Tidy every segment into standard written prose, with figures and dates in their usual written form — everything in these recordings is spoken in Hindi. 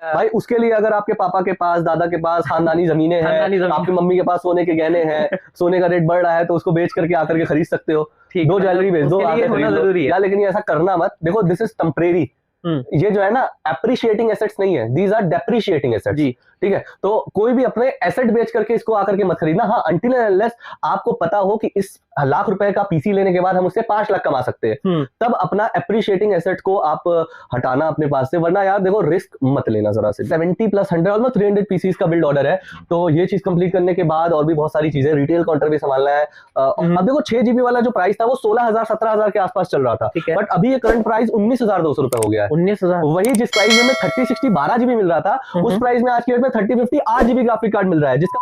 भाई उसके लिए अगर आपके पापा के पास, दादा के पास खानदानी जमीनें हैं, आपकी मम्मी के पास सोने के गहने हैं, सोने का रेट बढ़ रहा है तो उसको बेच करके आकर के खरीद सकते हो। दो ज्वेलरी बेच दो, आकर खरीद लो यार। लेकिन ये ऐसा करना मत, देखो दिस इज टेम्परेरी। ये जो है ना अप्रिशिएटिंग एसेट्स नहीं है, दीज आर डेप्रिशिएटिंग एसेट्स जी। ठीक है, तो कोई भी अपने एसेट बेच करके इसको आकर के मत खरीदना। हाँ, अनटिल एंड अनलेस आपको पता हो कि इस लाख रुपए का पीसी लेने के बाद हम उससे 5 लाख कमा सकते हैं, तब अपना एप्रिशिएटिंग एसेट को आप हटाना अपने पास से। वरना यार देखो रिस्क मत लेना जरा से। 70 प्लस 100 ऑलमोस्ट 300 पीसीज का बिल्ड ऑर्डर है। तो ये चीज कंप्लीट करने के बाद और भी बहुत सारी चीजें, रिटेल काउंटर भी संभालना है। अब देखो 6 GB वाला जो प्राइस था वो 16,000 17,000 के आसपास चल रहा था, बट अभी ये करंट प्राइस 19,200 रुपए हो गया है। 19,000 वही जिस प्राइस में 30 60 12 GB मिल रहा था, उस प्राइस में आज की डेट में 30 50 8 GB ग्राफिक कार्ड मिल रहा है, जिसका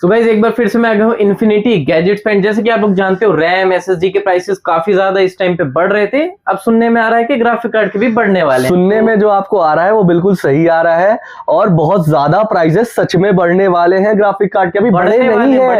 तो गाइस एक बार फिर से मैं आ गया हूँ इन्फिनिटी गैजेट्स पे। जैसे कि आप लोग जानते हो रैम एसएसडी के प्राइसेस काफी ज्यादा इस टाइम पे बढ़ रहे थे। अब सुनने में आ रहा है कि ग्राफिक कार्ड के भी बढ़ने वाले हैं। सुनने में जो आपको आ रहा है वो बिल्कुल सही आ रहा है, और बहुत ज्यादा प्राइसेस सच में बढ़ने वाले हैं ग्राफिक कार्ड के। अभी बढ़े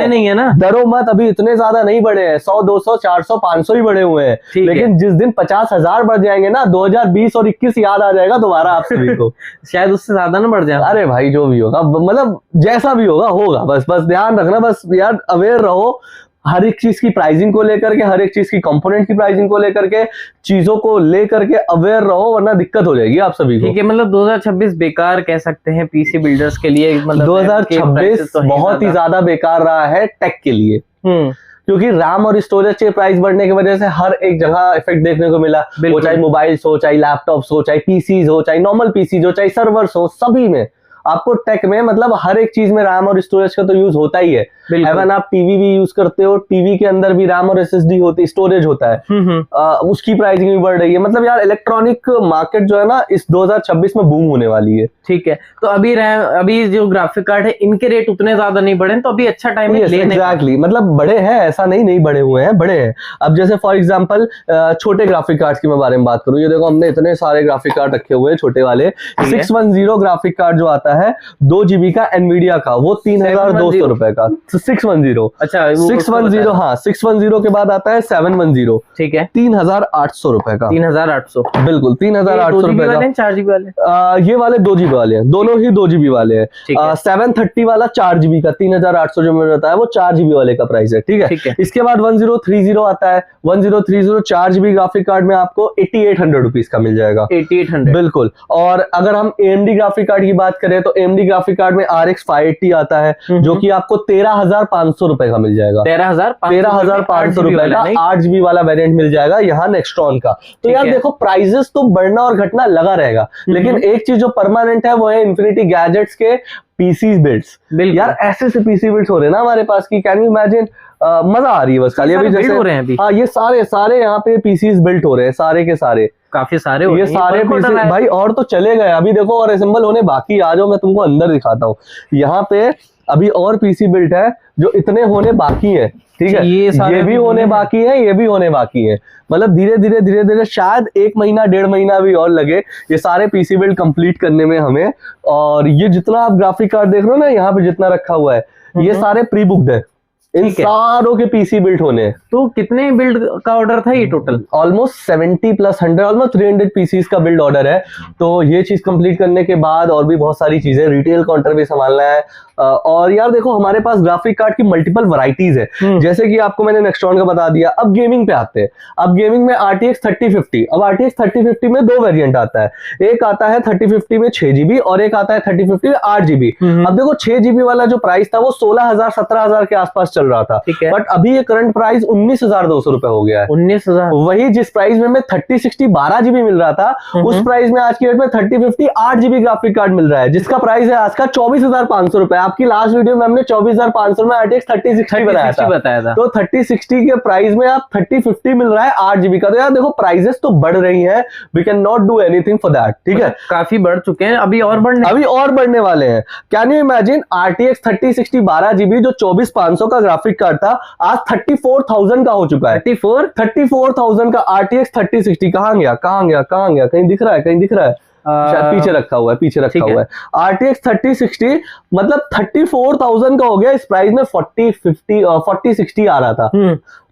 नहीं है ना, डरो मत, अभी इतने ज्यादा नहीं बढ़े हैं। 100 200 400 500 ही बढ़े हुए हैं, लेकिन जिस दिन 50,000 बढ़ जाएंगे ना, 2020 और 21 याद आ जाएगा दोबारा आप सभी को। शायद उससे ज्यादा ना बढ़ जाए। अरे भाई जो भी होगा, मतलब जैसा भी होगा, बस ध्यान रखना, बस यार अवेयर रहो हर एक चीज की प्राइसिंग को लेकर के, हर एक चीज की कंपोनेंट की प्राइसिंग को लेकर के, चीजों को लेकर के अवेयर रहो, वरना दिक्कत हो जाएगी आप सभी को। ठीक है, मतलब 2026 बेकार कह सकते हैं पीसी बिल्डर्स के लिए। मतलब 2026 तो बहुत ही ज्यादा बेकार रहा है टेक के लिए, क्योंकि रैम और स्टोरेज के प्राइस बढ़ने की वजह से हर एक जगह इफेक्ट देखने को मिला। वो चाहे मोबाइल्स हो, चाहे लैपटॉप्स हो, चाहे पीसीज हो, चाहे नॉर्मल पीसीज हो, चाहे सर्वर्स हो, सभी में आपको टेक में मतलब हर एक चीज में रैम और स्टोरेज का तो यूज होता ही है। इवन आप टीवी भी यूज करते हो, टीवी के अंदर भी रैम और एसएसडी होती, स्टोरेज होता है। उसकी प्राइसिंग भी बढ़ रही है। मतलब यार इलेक्ट्रॉनिक मार्केट जो है ना इस 2026 में बूम होने वाली है। ठीक है, तो अभी जो ग्राफिक कार्ड है इनके रेट उतने ज्यादा नहीं बढ़े, तो अभी अच्छा टाइम है लेने का। एग्जैक्टली, मतलब बड़े हैं, ऐसा नहीं बढ़े हुए हैं, बड़े हैं। अब जैसे फॉर एग्जांपल छोटे ग्राफिक कार्ड्स की मैं बारे में बात करूं, ये देखो हमने इतने सारे ग्राफिक कार्ड रखे हुए हैं छोटे वाले। 610 ग्राफिक कार्ड जो आता है 2 GB का एनवीडिया का, वो 3,200 रुपए का। 610, अच्छा 610, हाँ 610 के बाद आता है 710, ठीक है, 3,800 रुपए का। 3,800 बिल्कुल 3,800 रुपए का। 4 GB वाले ये वाले 2 GB वाले हैं, दोनों ही 2 GB वाले हैं। 730 वाला 4 GB का 3,800 जो मिल रहा है वो 4 GB वाले का प्राइस है। ठीक है, इसके बाद 1030 आता है। 1030 4 GB ग्राफिक कार्ड में आपको 8800 रुपीज का मिल जाएगा। 8800 बिल्कुल। और अगर हम AMD ग्राफिक कार्ड की बात करें तो AMD ग्राफिक कार्ड में RX 580 आता है, जो कि आपको 13,500 रुपए का मिल जाएगा। 13,500 रुपए का 8 GB वाला वेरिएंट मिल जाएगा यहाँ नेक्स्ट्रॉन का। तो यार देखो प्राइसेस तो बढ़ना और घटना लगा रहेगा, लेकिन एक चीज जो परमानेंट है वो है इन्फिनिटी गैजेट्स के पीसी बिल्ड्स। यार ऐसे पीसी बिल्ड्स हो रहे हैं ना हमारे पास की, कैन यू इमेजिन। मजा आ रही है बस खाली। अभी जैसे हो रहे हैं, हाँ ये सारे यहाँ पे पीसीज बिल्ट हो रहे हैं, सारे के सारे, काफी सारे ये सारे पीसी भाई। और तो चले गए, अभी देखो और असेंबल होने बाकी। आ जाओ मैं तुमको अंदर दिखाता हूँ। यहाँ पे अभी और पीसी बिल्ट है जो इतने होने बाकी है। ठीक है, ये भी होने बाकी है, ये भी होने बाकी है। मतलब धीरे धीरे शायद 1 महीना 1.5 महीना भी और लगे ये सारे पीसी बिल्ड कंप्लीट करने में हमें। और ये जितना आप ग्राफिक कार्ड देख रहे हो ना यहाँ पे जितना रखा हुआ है, ये सारे प्री बुक्ड है। इन सारों के पीसी बिल्ड होने। तो कितने बिल्ड का ऑर्डर था ये total? Almost 70 plus 100, almost 300 pieces का बिल्ड ऑर्डर है। तो ये चीज कंप्लीट करने के बाद और भी बहुत सारी चीजें, रिटेल काउंटर भी संभालना है। और यार देखो हमारे पास ग्राफिक कार्ड की मल्टीपल वैरायटीज है। जैसे कि आपको मैंने नेक्स्ट्रॉन का बता दिया। अब गेमिंग पे आते हैं। अब गेमिंग में RTX 3050। अब RTX 3050 में 2 वेरिएंट आता है। एक आता है 3050 में 6 GB और एक आता है 3050 में 8 GB। अब देखो 6 GB वाला जो प्राइस था वो 16,000 17,000 के आसपास चल रहा था, बट अभी ये करंट प्राइस 19,200 रुपए हो गया है। 19,000 वही जिस प्राइस में 30 60 12 GB मिल रहा था, उस प्राइस में आज की डेट में 3050 8 GB ग्राफिक कार्ड मिल रहा है, जिसका प्राइस है आज का 24,500 रुपए। आपकी लास्ट वीडियो में हमने 24,500 में RTX 3060 बताया था। तो 3060 के प्राइस में आप 3050 मिल रहा है 8 GB का। तो यार देखो प्राइसेस तो बढ़ रही हैं, we can not do anything for that. ठीक है, काफी बढ़ चुके हैं, अभी और बढ़ने वाले हैं। Can you imagine RTX 3060 12 GB जो 24,500 का ग्राफिक कार्ड था, आज 34,000 का हो चुका है। 34,000 का RTX 3060 कहां गया? कहीं दिख रहा है? पीछे रखा हुआ है। RTX 3060 मतलब 34,000 का हो गया। इस प्राइस में 40 60 आ रहा था।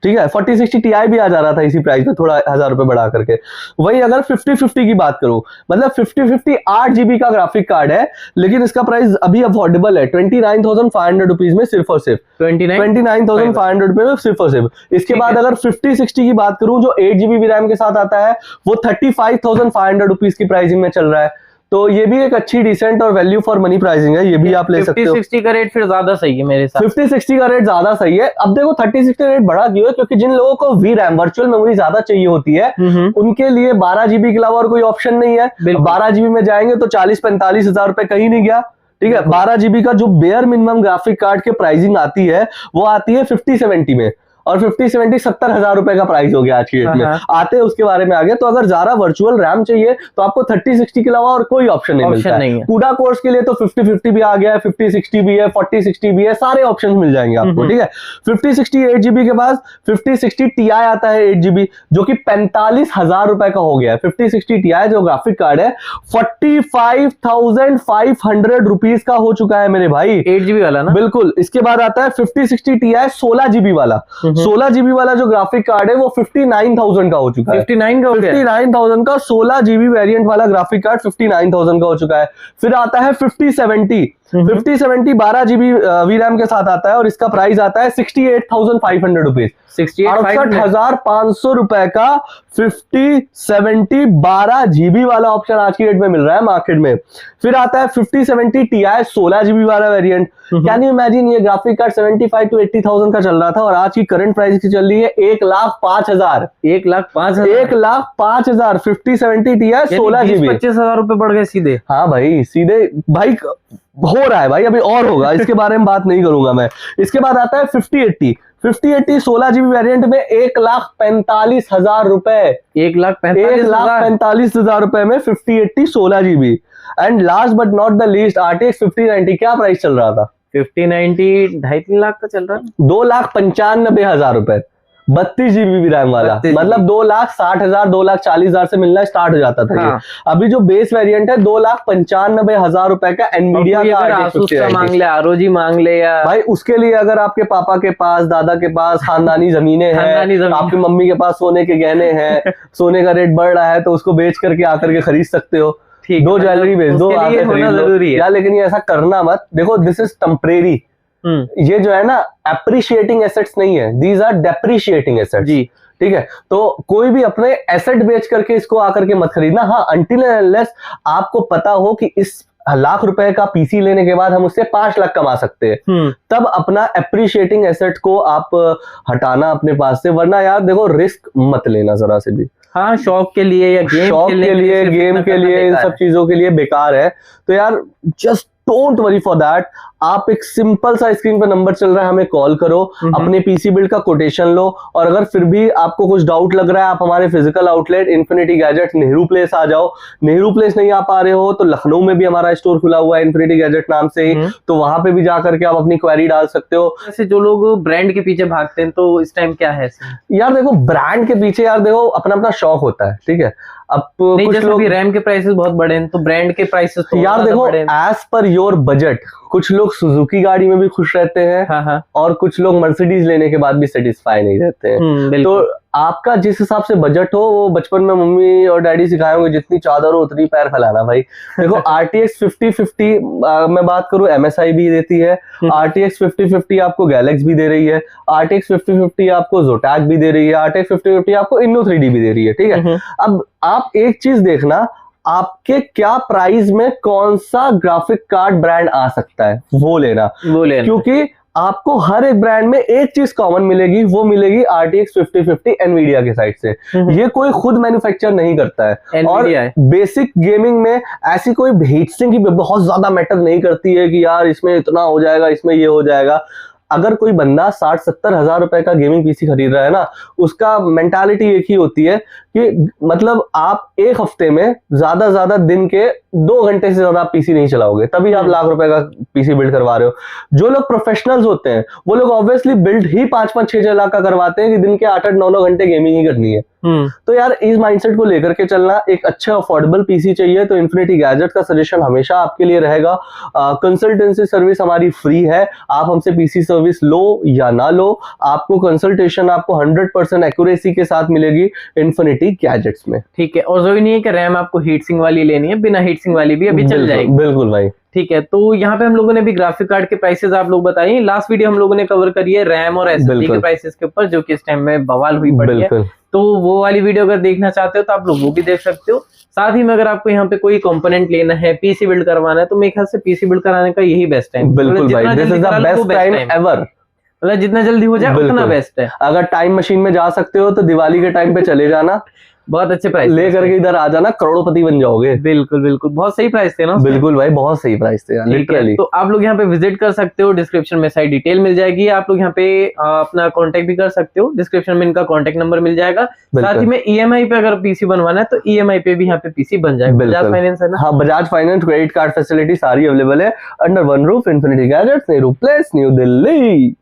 ठीक है 4060 Ti भी आ जा रहा था इसी प्राइस में, थोड़ा 1000 रुपए बढ़ा करके। वही अगर 5050 की बात करूं, मतलब 5050 8GB का ग्राफिक कार्ड है, लेकिन इसका प्राइस अभी अफोर्डेबल है 29,500 रुपीज में, सिर्फ और सिर्फ 29,500 रुपए में, सिर्फ और सिर्फ। इसके बाद अगर 5060 की बात करूं जो 8GB रैम के साथ आता है, वो 35,500 रुपीज की प्राइसिंग में चल रहा है। तो ये भी एक अच्छी डिसेंट और वैल्यू फॉर मनी प्राइसिंग है, ये भी आप ले सकते हो। 5060 का रेट फिर ज्यादा सही है मेरे हिसाब से। 5060 का रेट ज्यादा सही है। अब देखो 3060 रेट बढ़ा क्यों है, क्योंकि जिन लोगों को वी रैम वर्चुअल मेमोरी ज्यादा चाहिए होती है, उनके लिए 12GB के अलावा और कोई ऑप्शन नहीं है। 12GB में जाएंगे तो 40-45 हजार रुपए कहीं नहीं गया, ठीक है। 12GB का जो बेयर मिनिमम ग्राफिक कार्ड के प्राइसिंग आती है वो आती है 5070 में, और 5070 70 हजार रुपए का प्राइस हो गया आज की डेट में। आते हैं उसके बारे में आगे। तो अगर ज्यादा वर्चुअल रैम चाहिए तो आपको 3060 के अलावा और कोई ऑप्शन नहीं मिलता है। कूडा कोर्स के लिए तो 5050 भी आ गया है, 5060 भी है, 4060 भी है, सारे ऑप्शन मिल जाएंगे आपको, ठीक है। 5060 8GB के पास 5060 Ti आता है 8GB, जो कि 45 हजार रुपए का हो गया है। 5060 Ti जो ग्राफिक कार्ड है 45,500 रुपीज का हो चुका है मेरे भाई, 8GB वाला ना। बिल्कुल। इसके बाद आता है 5060 Ti 16GB वाला। 16GB वाला जो ग्राफिक कार्ड है वो 59,000 का हो चुका है। 59,000 का 16GB वेरिएंट वाला ग्राफिक कार्ड 59,000 का हो चुका है। फिर आता है 5070 12GB वीरैम के साथ आता है, और इसका प्राइस आता है 68,500 रुपीज, 68,500 रुपए का 5070 12GB वाला ऑप्शन आज की डेट में मिल रहा है मार्केट में। फिर आता है 5070 Ti 16GB वाला वेरिएंट। कैन यू इमेजिन, ये ग्राफिक कार्ड 75 to 80,000 का चल रहा था, और आज की करंट प्राइस की चल रही है 1,05,000। 1,05,000 5070 Ti 16GB। 25,000 रुपए बढ़ गए सीधे। हाँ भाई, सीधे भाई हो रहा है भाई, अभी और होगा, इसके बारे में बात नहीं करूंगा मैं। इसके बाद आता है 5080 16GB वेरिएंट में 1,45,000 रुपए, 1,45,000 रुपए में 5080 16GB। And last but not the least RTX 5090 क्या प्राइस चल रहा था? 5090 2.5-3 लाख का चल रहा है, 2,95,000 रुपए, 32GB रैम वाला, मतलब 2,60,000 2,40,000 से मिलना स्टार्ट हो जाता था। हाँ। अभी जो बेस वेरिएंट है 2,95,000 रुपए का एनवीडिया का मांग ले, ROG मांग ले, या भाई उसके लिए अगर आपके पापा के पास, दादा के पास खानदानी जमीनें हैं, आपकी मम्मी के पास सोने के गहने हैं, सोने का रेट बढ़ रहा है तो उसको बेच करके आकर के खरीद सकते हो। दो ज्वेलरी बेच दो, जरूरी है, लेकिन ये ऐसा करना मत। देखो दिस इज टेम्परेरी, ये जो है ना एप्रिशिएटिंग एसेट्स नहीं है, दीज आर डेप्रिशिएटिंग एसेट्स जी, ठीक है। तो कोई भी अपने एसेट बेच करके इसको आकर के मत खरीदना। हाँ, अनटिल एंड अनलेस आपको पता हो कि इस लाख रुपए का पीसी लेने के बाद हम उससे 5 लाख कमा सकते हैं, तब अपना एप्रिशिएटिंग एसेट को आप हटाना अपने पास से, वरना यार देखो रिस्क मत लेना जरा से भी। हाँ, शौक के लिए या गेम के लिए इन सब चीजों के लिए बेकार है। तो यार just don't worry for that. आप एक सिंपल सा स्क्रीन पर नंबर चल रहा है, हमें कॉल करो, अपने पीसी बिल्ड का कोटेशन लो, और अगर फिर भी आपको कुछ डाउट लग रहा है, आप हमारे physical outlet infinity gadget Nehru place आ जाओ। नेहरू प्लेस नहीं आ पा रहे हो तो लखनऊ में भी हमारा स्टोर खुला हुआ है इन्फिनिटी गैजेट नाम से ही, तो वहां पे भी जाकर के आप अपनी क्वेरी डाल सकते हो। जैसे जो लोग ब्रांड के पीछे भागते हैं तो इस टाइम क्या है यार? देखो ब्रांड के पीछे यार देखो अपना अपना शौक होता है, ठीक है। अब कुछ लोग रैम के प्राइसेस बहुत बड़े हैं तो ब्रांड के प्राइसेस तो यार देखो एज पर योर बजट, कुछ लोग सुजुकी गाड़ी में भी खुश रहते हैं। हाँ। और कुछ लोग मर्सिडीज लेने के बाद भी सेटिस्फाई नहीं रहते हैं। तो आपका जिस हिसाब से बजट हो, वो बचपन में मम्मी और डैडी सिखाए होंगे, जितनी चादर हो उतनी पैर फैलाना भाई। देखो RTX 5050 मैं बात करूं MSI भी देती है, RTX 5050 आपको गैलेक्स भी दे रही है, RTX 5050 आपको Zotac भी दे रही है, RTX 5050 आपको Inno3D भी दे रही है, ठीक है। अब आप एक चीज देखना, आपके क्या प्राइस में कौन सा ग्राफिक कार्ड ब्रांड आ सकता है वो लेना, क्योंकि आपको हर एक ब्रांड में एक चीज कॉमन मिलेगी, वो मिलेगी RTX 5050 एनवीडिया के साइड से। ये कोई खुद मैन्युफैक्चर नहीं करता है, और बेसिक गेमिंग में ऐसी कोई हीटसिंक की बहुत ज्यादा मैटर नहीं करती है कि यार इसमें इतना हो जाएगा, इसमें ये हो जाएगा। अगर कोई बंदा 60-70 हजार रुपए का गेमिंग पीसी खरीद रहा है ना, उसका मेंटालिटी एक ही होती है कि मतलब आप एक हफ्ते में ज्यादा दिन के 2 घंटे से ज्यादा पीसी नहीं चलाओगे, तभी आप लाख रुपए का पीसी बिल्ड करवा रहे हो। जो लोग प्रोफेशनल्स होते हैं वो लोग ऑब्वियसली बिल्ड ही 5-5, 6-6 लाख का करवाते हैं कि दिन के 8-8, 9-9 घंटे गेमिंग ही करनी है। तो यार इस माइंडसेट को लेकर के चलना, एक अच्छा अफोर्डेबल पीसी चाहिए तो इन्फिनिटी गैजेट का सजेशन हमेशा आपके लिए रहेगा। कंसल्टेंसी सर्विस हमारी फ्री है, आप हमसे पीसी सर्विस लो या ना लो, आपको कंसल्टेशन आपको 100% एक्यूरेसी के साथ मिलेगी इन्फिनिटी गैजेट्स में। ठीक है, और जरूरी नहीं है कि रैम आपको हीट सिंक वाली लेनी है, बिना हीट सिंक वाली भी अभी चल जाएगी। बिल्कुल भाई। ठीक है, तो यहाँ पे हम लोगों ने भी ग्राफिक कार्ड के प्राइसेस आप लोग बताइए। लास्ट वीडियो हम लोगों ने कवर करी है रैम और एसएसडी के प्राइसेस के ऊपर, जो कि इस टाइम में बवाल हुई पड़ी है, तो वो वाली वीडियो अगर देखना चाहते हो तो आप लोग वो भी देख सकते हो। साथ ही में अगर आपको यहाँ पे कोई कंपोनेंट लेना है, पीसी बिल्ड करवाना है, तो मेरे ख्याल से पीसी बिल्ड कराने का यही बेस्ट टाइम। बिल्कुल भाई, this is the best time ever. मतलब जितना जल्दी हो जाए उतना बेस्ट है। अगर टाइम मशीन में जा सकते हो तो दिवाली के टाइम पे चले जाना, बहुत अच्छे प्राइस लेकर के इधर आ जाना, करोड़पति बन जाओगे। बिल्कुल बिल्कुल, बहुत सही प्राइस थे ना। बिल्कुल भाई, बहुत सही प्राइस थे लिटरली। तो आप लोग यहाँ पे विजिट कर सकते हो, डिस्क्रिप्शन में सारी डिटेल मिल जाएगी। आप लोग यहाँ पे अपना कांटेक्ट भी कर सकते हो, डिस्क्रिप्शन में इनका कांटेक्ट नंबर मिल जाएगा। साथ ही में ईएमआई पे अगर पीसी बनवाना है तो ईएमआई पे भी यहाँ पे पीसी बन जाएगा। बजाज फाइनेंस है ना? हाँ, Bajaj finance, credit card facility सारी अवेलेबल है under one roof. Infinity gadgets, Nehru place, new Delhi.